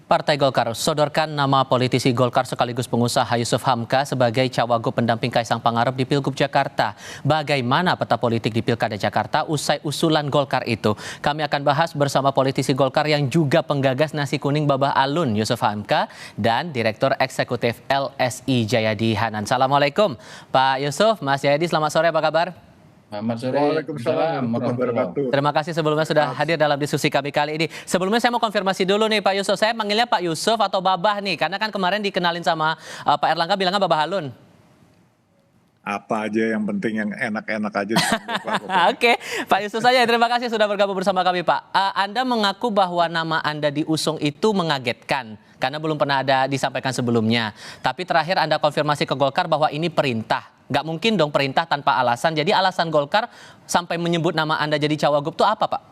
Partai Golkar sodorkan nama politisi Golkar sekaligus pengusaha Yusuf Hamka sebagai cawagup pendamping Kaisang Pangarep di Pilgub Jakarta. Bagaimana peta politik di Pilkada Jakarta usai usulan Golkar itu? Kami akan bahas bersama politisi Golkar yang juga penggagas nasi kuning Babah Alun, Yusuf Hamka, dan Direktur Eksekutif LSI Jayadi Hanan. Assalamualaikum Pak Yusuf, Mas Jayadi, selamat sore, apa kabar? Selamat sore. Waalaikumsalam warahmatullahi wabarakatuh. Terima kasih sebelumnya sudah hadir dalam diskusi kami kali ini. Sebelumnya saya mau konfirmasi dulu nih Pak Yusuf. Saya manggilnya Pak Yusuf atau Babah nih? Karena kan kemarin dikenalin sama Pak Erlangga bilangnya Babah Alun. Apa aja yang penting yang enak-enak aja. Oke, Pak Yusuf saja. Terima kasih sudah bergabung bersama kami Pak. Anda mengaku bahwa nama Anda diusung itu mengagetkan. Karena belum pernah ada disampaikan sebelumnya. Tapi terakhir Anda konfirmasi ke Golkar bahwa ini perintah. Nggak mungkin dong perintah tanpa alasan. Jadi alasan Golkar sampai menyebut nama Anda jadi cawagup itu apa Pak?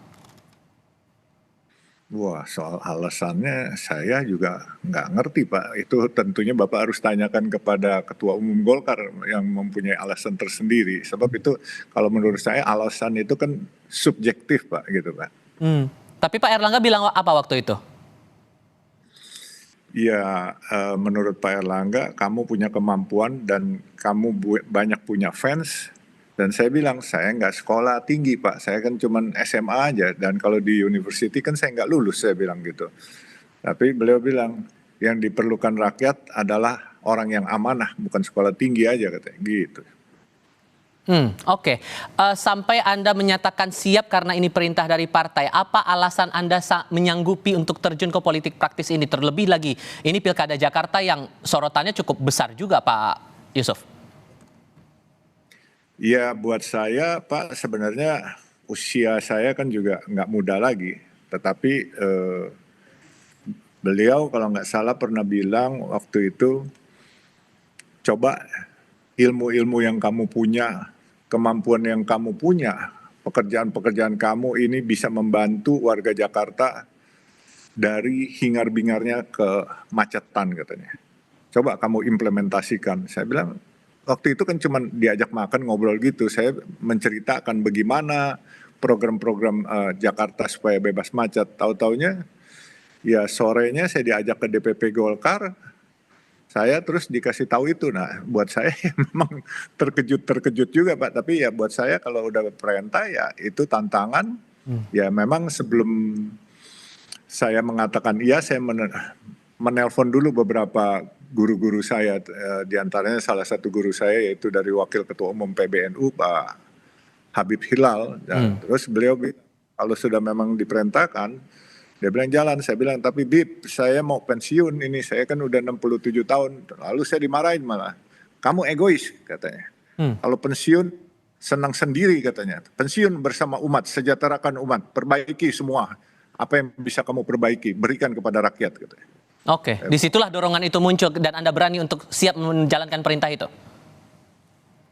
Wah, soal alasannya saya juga nggak ngerti Pak. Itu tentunya Bapak harus tanyakan kepada Ketua Umum Golkar yang mempunyai alasan tersendiri. Sebab itu kalau menurut saya alasan itu kan subjektif Pak, gitu Pak. Tapi Pak Erlangga bilang apa waktu itu? Ya, menurut Pak Erlangga, kamu punya kemampuan dan kamu banyak punya fans. Dan saya bilang, saya nggak sekolah tinggi Pak, saya kan cuman SMA aja. Dan kalau di university kan saya nggak lulus, saya bilang gitu. Tapi beliau bilang, yang diperlukan rakyat adalah orang yang amanah, bukan sekolah tinggi aja katanya, gitu. Oke. Sampai Anda menyatakan siap karena ini perintah dari partai. Apa alasan Anda menyanggupi untuk terjun ke politik praktis ini? Terlebih lagi, ini Pilkada Jakarta yang sorotannya cukup besar juga Pak Yusuf. Ya buat saya Pak, sebenarnya usia saya kan juga nggak muda lagi. Tetapi beliau kalau nggak salah pernah bilang waktu itu, coba ilmu-ilmu yang kamu punya, kemampuan yang kamu punya, pekerjaan-pekerjaan kamu ini bisa membantu warga Jakarta dari hingar-bingarnya ke macetan katanya. Coba kamu implementasikan. Saya bilang, waktu itu kan cuma diajak makan ngobrol gitu. Saya menceritakan bagaimana program-program Jakarta supaya bebas macet. Tahu-taunya ya sorenya saya diajak ke DPP Golkar. Saya terus dikasih tahu itu. Nah, buat saya memang terkejut juga Pak. Tapi ya buat saya kalau udah perintah ya itu tantangan. Ya memang sebelum saya mengatakan iya, saya menelpon dulu beberapa guru-guru saya. Diantaranya salah satu guru saya yaitu dari Wakil Ketua Umum PBNU Pak Habib Hilal. Dan terus beliau bilang kalau sudah memang diperintahkan, dia bilang jalan. Saya bilang, tapi Bib, saya mau pensiun ini. Saya kan udah 67 tahun. Lalu saya dimarahin malah. Kamu egois, katanya. Kalau pensiun, senang sendiri, katanya. Pensiun bersama umat, sejahterakan umat. Perbaiki semua. Apa yang bisa kamu perbaiki, berikan kepada rakyat, katanya. Oke, disitulah dorongan itu muncul. Dan Anda berani untuk siap menjalankan perintah itu?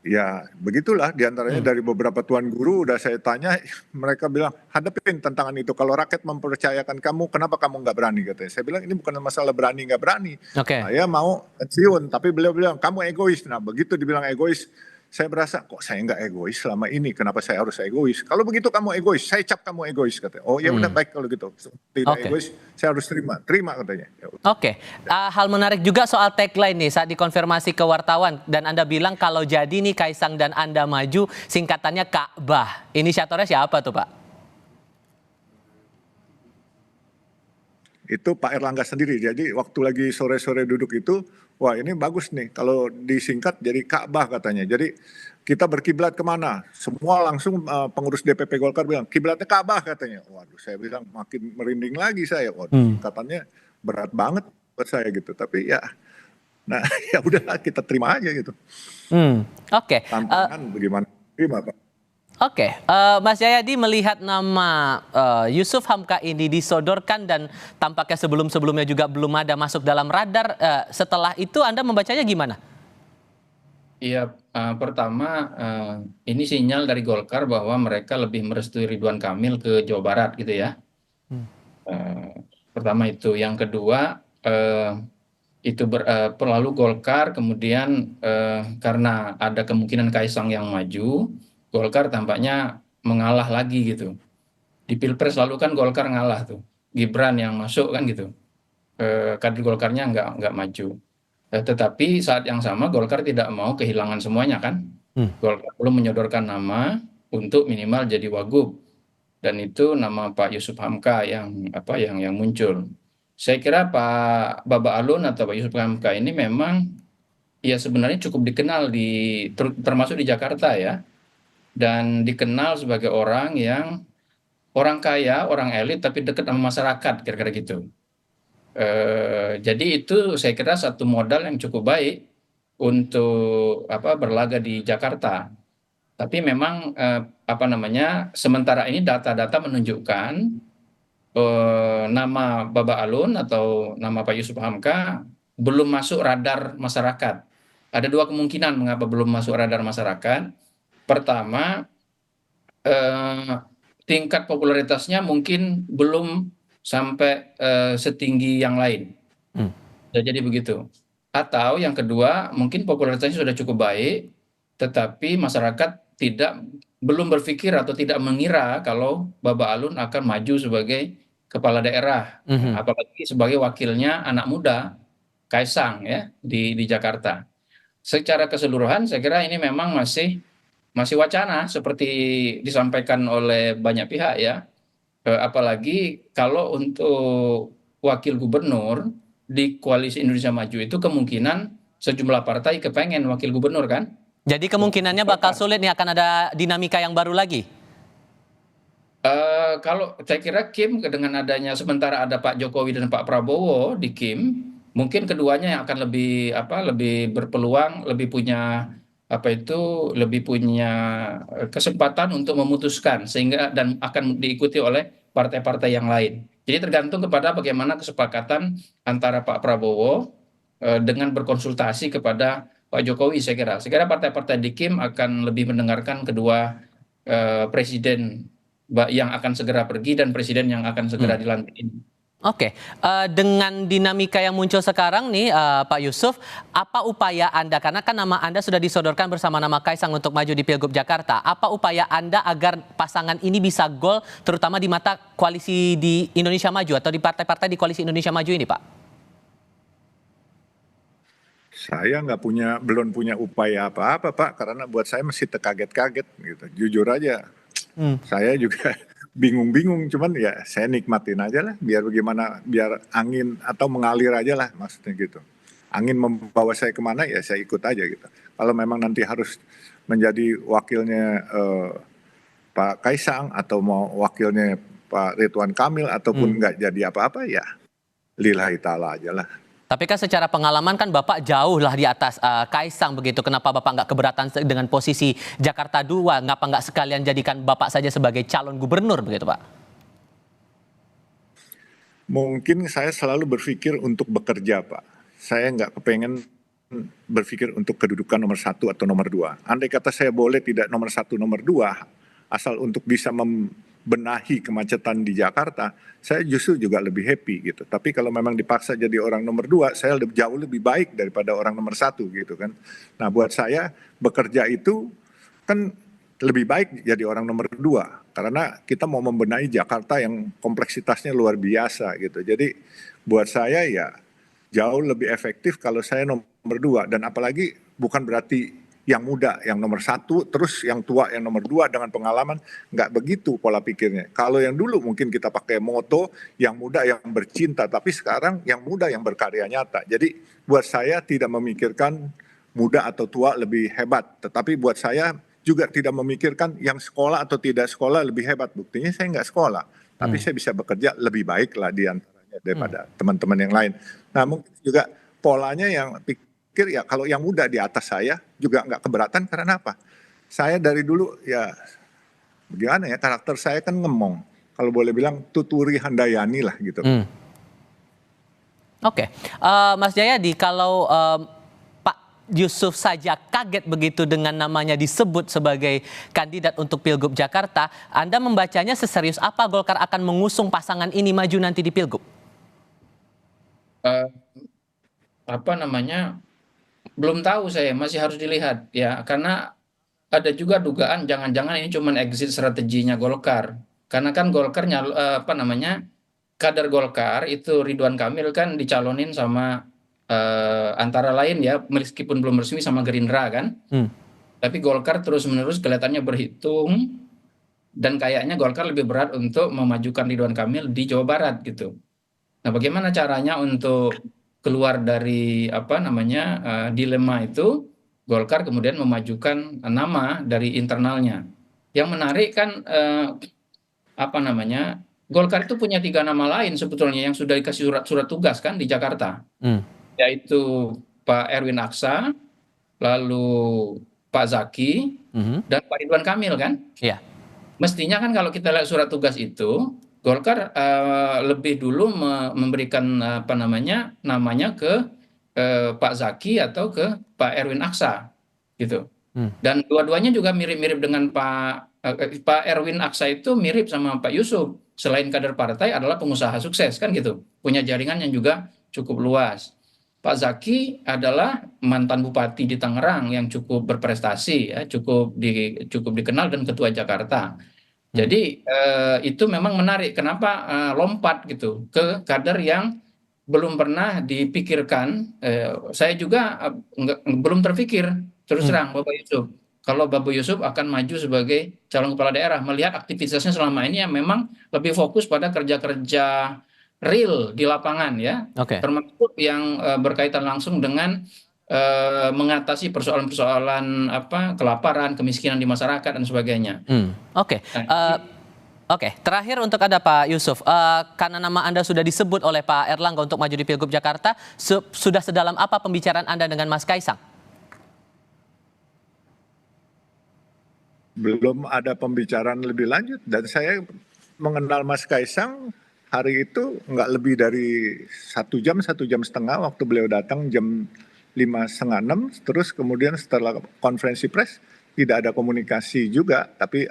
Ya begitulah, diantaranya dari beberapa tuan guru udah saya tanya, mereka bilang hadapin tantangan itu. Kalau rakyat mempercayakan kamu, kenapa kamu nggak berani katanya. Saya bilang ini bukan masalah berani nggak berani. Saya mau pensiun, tapi beliau bilang kamu egois. Nah begitu dibilang egois, saya berasa kok saya nggak egois selama ini. Kenapa saya harus egois? Kalau begitu kamu egois, saya cap kamu egois katanya. Oh ya udah baik kalau gitu. Tidak egois, saya harus terima katanya. Oke, hal menarik juga soal tagline nih saat dikonfirmasi ke wartawan dan Anda bilang kalau jadi nih Kaisang dan Anda maju singkatannya Ka'bah. Inisiatornya siapa tuh Pak? Itu Pak Erlangga sendiri. Jadi waktu lagi sore-sore duduk itu, wah ini bagus nih kalau disingkat jadi Ka'bah katanya. Jadi kita berkiblat kemana? Semua langsung pengurus DPP Golkar bilang kiblatnya Ka'bah katanya. Waduh, saya bilang makin merinding lagi saya. Waduh, katanya berat banget buat saya gitu. Tapi ya, nah ya udahlah kita terima aja gitu. Oke. Tantangan bagaimana? Terima Pak. Oke, Mas Jayadi melihat nama Yusuf Hamka ini disodorkan dan tampaknya sebelum-sebelumnya juga belum ada masuk dalam radar. Setelah itu Anda membacanya gimana? Iya, pertama ini sinyal dari Golkar bahwa mereka lebih merestui Ridwan Kamil ke Jawa Barat gitu ya. Pertama itu. Yang kedua, itu lalu Golkar kemudian karena ada kemungkinan Kaisang yang maju, Golkar tampaknya mengalah lagi gitu. Di Pilpres lalu kan Golkar ngalah tuh. Gibran yang masuk kan gitu. kader Golkarnya nggak maju. Tetapi saat yang sama Golkar tidak mau kehilangan semuanya kan. Golkar belum menyodorkan nama untuk minimal jadi wagub, dan itu nama Pak Yusuf Hamka yang muncul. Saya kira Pak Baba Alun atau Pak Yusuf Hamka ini memang ya sebenarnya cukup dikenal termasuk di Jakarta ya, dan dikenal sebagai orang kaya, orang elit tapi dekat sama masyarakat, kira-kira gitu. Jadi itu saya kira satu modal yang cukup baik untuk berlaga di Jakarta. Tapi memang sementara ini data-data menunjukkan nama Baba Alun atau nama Pak Yusuf Hamka belum masuk radar masyarakat. Ada dua kemungkinan mengapa belum masuk radar masyarakat. Pertama, tingkat popularitasnya mungkin belum sampai setinggi yang lain. Jadi begitu. Atau yang kedua, mungkin popularitasnya sudah cukup baik, tetapi masyarakat belum berpikir atau tidak mengira kalau Baba Alun akan maju sebagai kepala daerah, apalagi sebagai wakilnya anak muda Kaisang ya di Jakarta. Secara keseluruhan, saya kira ini memang masih wacana seperti disampaikan oleh banyak pihak ya. Apalagi kalau untuk wakil gubernur di Koalisi Indonesia Maju itu kemungkinan sejumlah partai kepengen wakil gubernur kan. Jadi kemungkinannya bakal sulit nih, akan ada dinamika yang baru lagi. Kalau saya kira Kim dengan adanya sementara ada Pak Jokowi dan Pak Prabowo di Kim, mungkin keduanya yang akan lebih berpeluang, lebih punya kesempatan untuk memutuskan sehingga dan akan diikuti oleh partai-partai yang lain. Jadi tergantung kepada bagaimana kesepakatan antara Pak Prabowo dengan berkonsultasi kepada Pak Jokowi. Saya kira partai-partai di Kim akan lebih mendengarkan kedua presiden yang akan segera pergi dan presiden yang akan segera dilantik. Oke, dengan dinamika yang muncul sekarang nih Pak Yusuf, apa upaya Anda, karena kan nama Anda sudah disodorkan bersama nama Kaisang untuk maju di Pilgub Jakarta, apa upaya Anda agar pasangan ini bisa gol terutama di mata koalisi di Indonesia Maju atau di partai-partai di koalisi Indonesia Maju ini Pak? Saya belum punya upaya apa-apa Pak, karena buat saya masih terkaget-kaget gitu. Jujur aja, saya juga bingung-bingung, cuman ya saya nikmatin aja lah, biar bagaimana, biar angin atau mengalir aja lah maksudnya gitu. Angin membawa saya kemana ya saya ikut aja gitu. Kalau memang nanti harus menjadi wakilnya Pak Kaisang atau mau wakilnya Pak Ridwan Kamil ataupun nggak jadi apa-apa ya lillahi ta'ala aja lah. Tapi kan secara pengalaman kan Bapak jauh lah di atas Kaisang begitu. Kenapa Bapak nggak keberatan dengan posisi Jakarta 2? Ngapa nggak sekalian jadikan Bapak saja sebagai calon gubernur begitu Pak? Mungkin saya selalu berpikir untuk bekerja Pak. Saya nggak kepengen berpikir untuk kedudukan nomor 1 atau nomor 2. Andai kata saya boleh tidak nomor 1, nomor 2, asal untuk bisa membenahi kemacetan di Jakarta, saya justru juga lebih happy gitu. Tapi kalau memang dipaksa jadi orang nomor 2, saya jauh lebih baik daripada orang nomor 1 gitu kan. Nah buat saya bekerja itu kan lebih baik jadi orang nomor 2 karena kita mau membenahi Jakarta yang kompleksitasnya luar biasa gitu. Jadi buat saya ya jauh lebih efektif kalau saya nomor 2, dan apalagi bukan berarti yang muda yang nomor 1 terus yang tua yang nomor 2 dengan pengalaman, nggak begitu pola pikirnya. Kalau yang dulu mungkin kita pakai moto yang muda yang bercinta, tapi sekarang yang muda yang berkarya nyata. Jadi buat saya tidak memikirkan muda atau tua lebih hebat, tetapi buat saya juga tidak memikirkan yang sekolah atau tidak sekolah lebih hebat. Buktinya saya nggak sekolah, tapi saya bisa bekerja lebih baik lah di antaranya daripada teman-teman yang lain. Nah mungkin juga polanya yang pikir ya kalau yang muda di atas saya juga nggak keberatan, karena apa? Saya dari dulu ya bagaimana ya, karakter saya kan ngemong. Kalau boleh bilang tuturi handayani lah gitu. Oke, Mas Jayadi, kalau Pak Yusuf saja kaget begitu dengan namanya disebut sebagai kandidat untuk Pilgub Jakarta, Anda membacanya seserius apa Golkar akan mengusung pasangan ini maju nanti di Pilgub? Belum tahu, saya masih harus dilihat ya, karena ada juga dugaan jangan-jangan ini cuma exit strateginya Golkar, karena kan Golkar kader Golkar itu Ridwan Kamil kan dicalonin sama antara lain ya, meskipun belum resmi sama Gerindra kan, tapi Golkar terus-menerus kelihatannya berhitung dan kayaknya Golkar lebih berat untuk memajukan Ridwan Kamil di Jawa Barat gitu. Nah, bagaimana caranya untuk keluar dari dilema itu? Golkar kemudian memajukan nama dari internalnya. Yang menarik kan Golkar itu punya 3 nama lain sebetulnya yang sudah dikasih surat tugas kan di Jakarta, yaitu Pak Erwin Aksa, lalu Pak Zaki, dan Pak Ridwan Kamil kan. Iya. Mestinya kan kalau kita lihat surat tugas itu, Golkar lebih dulu memberikan namanya ke Pak Zaki atau ke Pak Erwin Aksa gitu. Dan dua-duanya juga mirip-mirip dengan Pak Erwin Aksa itu mirip sama Pak Yusuf. Selain kader partai adalah pengusaha sukses kan gitu, punya jaringan yang juga cukup luas. Pak Zaki adalah mantan bupati di Tangerang yang cukup berprestasi, ya, cukup dikenal dan ketua Jakarta. Jadi itu memang menarik. Kenapa lompat gitu ke kader yang belum pernah dipikirkan. Saya juga belum terpikir terus terang Bapak Yusuf. Kalau Bapak Yusuf akan maju sebagai calon kepala daerah, melihat aktivitasnya selama ini yang memang lebih fokus pada kerja-kerja real di lapangan ya, termasuk yang berkaitan langsung dengan mengatasi persoalan-persoalan kelaparan, kemiskinan di masyarakat dan sebagainya. Oke, terakhir untuk Anda Pak Yusuf, karena nama Anda sudah disebut oleh Pak Erlangga untuk maju di Pilgub Jakarta, sudah sedalam apa pembicaraan Anda dengan Mas Kaisang? Belum ada pembicaraan lebih lanjut, dan saya mengenal Mas Kaisang hari itu nggak lebih dari 1 jam, 1,5 jam waktu beliau datang jam 5:30, terus kemudian setelah konferensi pers tidak ada komunikasi juga, tapi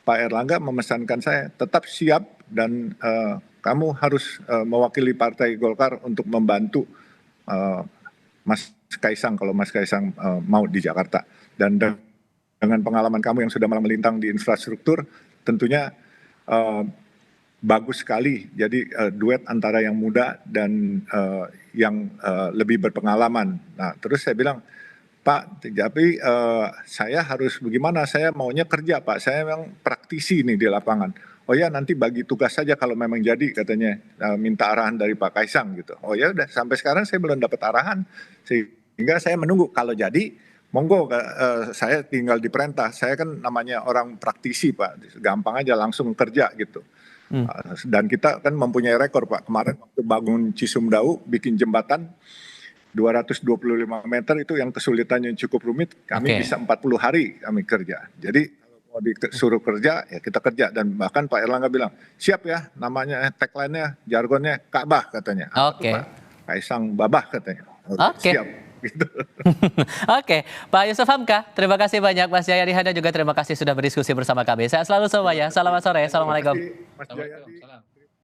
Pak Erlangga memesankan saya tetap siap dan kamu harus mewakili Partai Golkar untuk membantu Mas Kaisang kalau Mas Kaisang mau di Jakarta. Dan dengan pengalaman kamu yang sudah melintang di infrastruktur, tentunya bagus sekali. Jadi duet antara yang muda dan yang lebih berpengalaman. Nah, terus saya bilang, Pak, tapi saya harus bagaimana? Saya maunya kerja, Pak. Saya memang praktisi nih di lapangan. Oh ya, nanti bagi tugas saja kalau memang jadi, katanya minta arahan dari Pak Kaisang gitu. Oh ya udah, sampai sekarang saya belum dapat arahan, sehingga saya menunggu kalau jadi. Monggo, saya tinggal diperintah. Saya kan namanya orang praktisi, Pak. Gampang aja langsung kerja gitu. Dan kita kan mempunyai rekor, Pak. Kemarin waktu bangun Cisumdawu, bikin jembatan 225 meter itu yang kesulitannya cukup rumit. Kami bisa 40 hari kami kerja. Jadi kalau mau disuruh kerja, ya kita kerja. Dan bahkan Pak Erlangga bilang, siap ya namanya, tagline-nya, jargonnya Ka'bah katanya. Pak Kaisang Babah katanya. Siap. Gitu. Pak Yusuf Hamka, terima kasih banyak. Mas Jayadi Hanan juga terima kasih sudah berdiskusi bersama kami. Sehat selalu semuanya. Selamat sore. Assalamualaikum. Mas Jayadi.